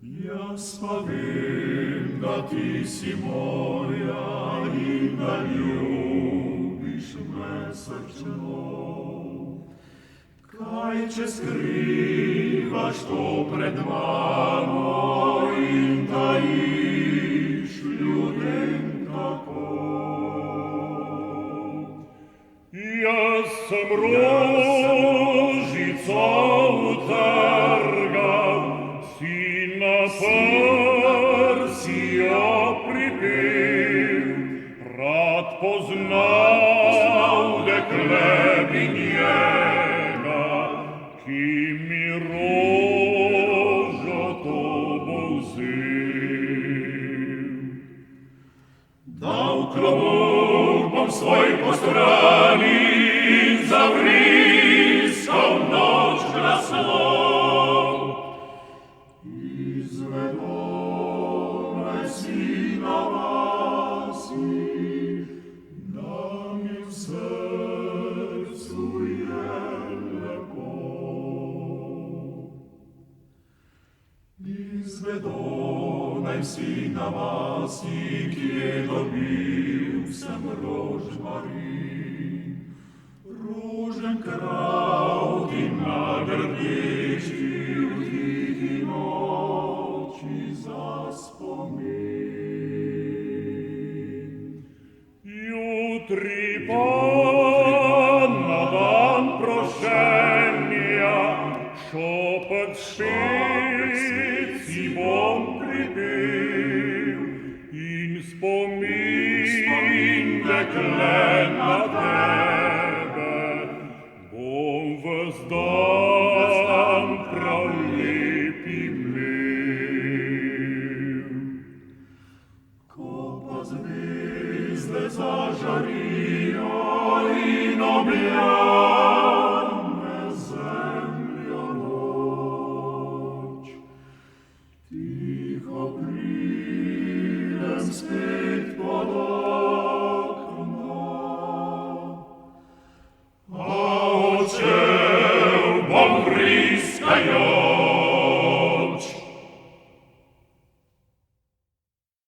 Jaz pa vem, da ti si moja in da ljubiš me srčno. Kaj če skrivaš to pred mano in tajiš ljudem tako? Jaz sem rožico utrgal, si na prsi jo pripel, rad poznal dekle bi njega, ki mi rožo to bo vzel. Dal klobuk bom svoj po strani in zavriskal noč glasno. Izvedo me sina vasi, da mi v srcu je lepo. Izvedo naj sina vasi, kje dobil sem rožmarin, ružen kravt in nagrdeči v tihi noči za spomin. Jutri pa na dan prošenja šopek spet si bom pripel in spomin dekle na tebe bom ves dan prav lep imel. Ko pa zvezde zažarijo in objame zemljo noč, tiho pridem spet po